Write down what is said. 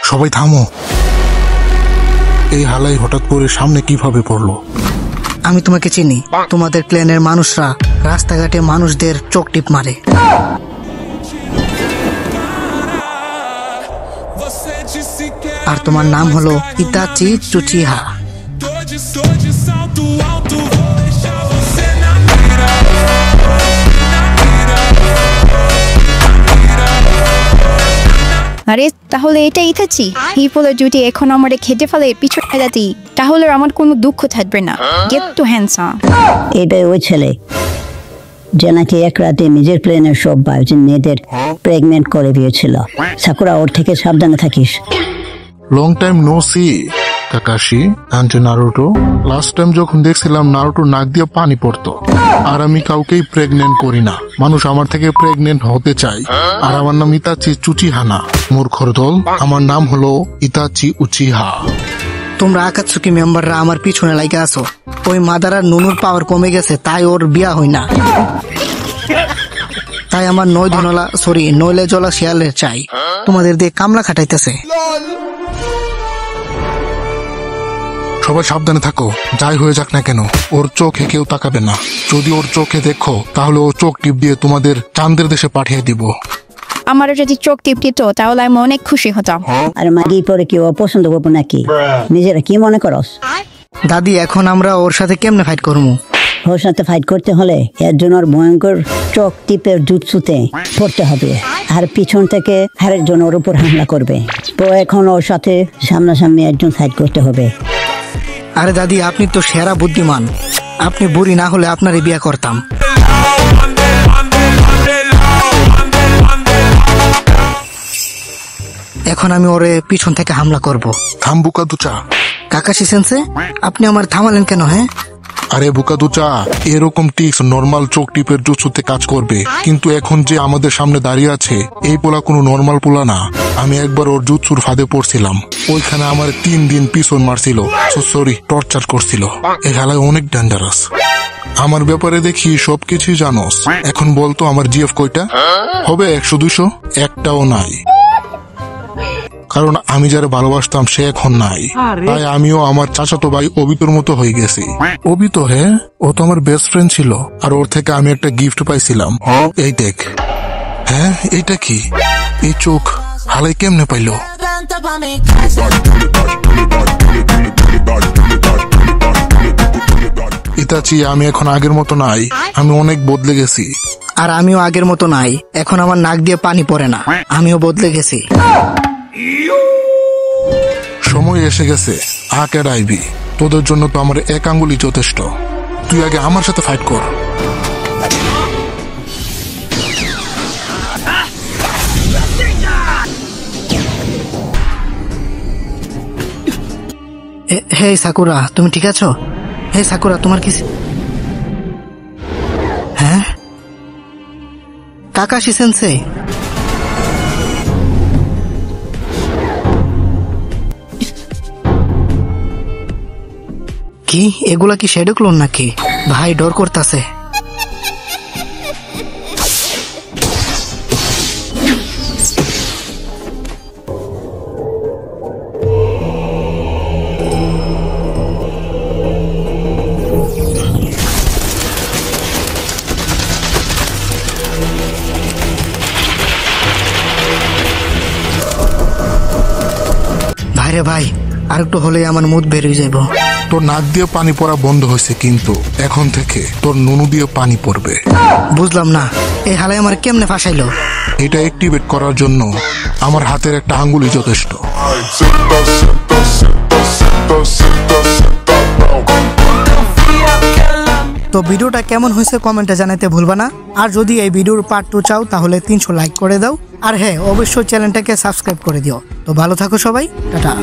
সবাই থামো। এই হালাই হঠাৎ করে সামনে কিভাবে পড়লো? আমি তোমাকে চিনি। তোমাদের ক্ল্যানের মানুষরা রাস্তাঘাটে মানুষদের চোখ টিপ মারে। আর তোমার নাম হলো ইতাচি উচিহা। আরে তাহলে এটা ইতাচি। এই বলে যদি এখন আমারে খেতে ফেলে পিছনে ফেলাতি, তাহলে আমার কোনো দুঃখ থাকবে না। Get to handsome. এটাই ওই ছেলে যে নাকি এক রাতে নিজের প্লেনের সব বায়োজিন মেয়েদের প্রেগনেন্ট করে দিয়েছিল। সাকুরা, ওর থেকে সাবধানে থাকিস। Long time no see Kakashi and Naruto. Last time যখন দেখছিলাম নারুটো নাক দিয়ে পানি পড়তো। আর আমি কাউকেই প্রেগনেন্ট করি না। মানুষ আমার থেকে প্রেগনেন্ট হতে চায়। আর আমার নাম ইতাচি উচিহা না, মূর্খর দল। আমার নাম হলো ইতাচি উচিহা। তোমরা আকাতসুকি মেম্বাররা আমার পিছনে লাগা আছো। ওই মাদারা নুনুর পাওয়ার কমে গেছে, তাই ওর বিয়া হয় না। তাই আমার নইলে জলা শিয়ালের চাই। তোমাদের দিয়ে কামলা খাটাইতেছে। সবাই সাবধানে থাকো, যাই হয়ে যাক না কেন ওর চোখে কেউ তাকাবে না। যদি ওর চোখে দেখো তাহলে ও চোখ টিপ দিয়ে তোমাদের চাঁদের দেশে পাঠিয়ে দিব। আমার যদি চোখ টিপ দিত তাহলে আমি অনেক খুশি হতাম। আর মাগি পরে কি অপছন্দ করবো নাকি? নিজেরা কি মনে করস? দাদি, এখন আমরা ওর সাথে কেমনে ফাইট করবো? ওর সাথে ফাইট করতে হলে এর জন্য ওর ভয়ঙ্কর চোখ টিপের জুৎসুতে পড়তে হবে। আর পিছন থেকে হারের জন্য ওর উপর হামলা করবে। তো এখন ওর সাথে সামনাসামনি একজন ফাইট করতে হবে। আরে দাদি, আপনি তো সেরা বুদ্ধিমান। আপনি বুড়ি না হলে আপনারই বিয়ে করতাম। এখন আমি ওরে পিছন থেকে হামলা করব। থাম বুকাদুচা। কাকাশি সেন্সে, আপনি আমার থামালেন কেন? হ্যাঁ আরে বুকাদুচা, এরকম টিক্স নর্মাল চোখ টিপের জুৎসুতে কাজ করবে, কিন্তু এখন যে আমাদের সামনে দাঁড়িয়ে আছে এই পোলা কোনো নর্মাল পোলা না। আমি একবার ওর জুৎসুর ফাঁদে পড়ছিলাম। ওইখানে আমার 3 দিন পিছন মারছিল, টর্চার করছিল। এই খেলায় অনেক ডেঞ্জারাস। আমার ব্যাপারে দেখি সবকিছুই জানোস। এখন বলতো আমার জিএফ কয়টা হবে? 100-200? একটাও নাই। কারণ আমি যারা ভালোবাসতাম সে এখন নাই। তাই আমিও আমার চাচাতো ভাই অবিতর মতো হয়ে গেছি। অবিত? হ্যাঁ, ও তো আমার বেস্ট ফ্রেন্ড ছিল। আর ওর থেকে আমি একটা গিফট পাইছিলাম। এই দেখ। হ্যাঁ, এইটা কি? এই চোখ হালাই কেমনে পাইলো? ইতাচি, আমি এখন আগের মতো নাই। আমি অনেক বদলে গেছি। আর আমিও আগের মতো নাই। এখন আমার নাক দিয়ে পানি পড়ে না। আমিও বদলে গেছি। সময় এসে গেছে। আকের আইবি, তোদের জন্য তো আমার এক আঙ্গুলি যথেষ্ট। তুই আগে আমার সাথে ফাইট কর। হে সাকুরা, তুমি ঠিক আছো? হে সাকুরা, তোমার কি? হ্যাঁ, কাকাশি সেন্সে। কি এগুলা কি শ্যাডো ক্লোন নাকি? ভাই ডর করতেছে। ভাইরে ভাই, আর একটু হলে আমার মুখ বের হয়ে যাবো। তোর নাক দিয়ে পানি পড়া বন্ধ হয়েছে, কিন্তু এখন থেকে তোর নুনু দিয়ে পানি পড়বে। বুঝলাম না, এই হালাই আমার কেমনে ফাঁসাইলো? এটা অ্যাক্টিভেট করার জন্য আমার হাতের একটা আঙ্গুলি যথেষ্ট। তো ভিডিওটা কেমন হয়েছে কমেন্টে জানাতে ভুলবা না। আর যদি এই ভিডিওর পার্ট 2 চাও তাহলে 300 লাইক করে দাও। আর হ্যাঁ, অবশ্যই চ্যানেলটাকে সাবস্ক্রাইব করে দিও। তো ভালো থাকো সবাই, টাটা।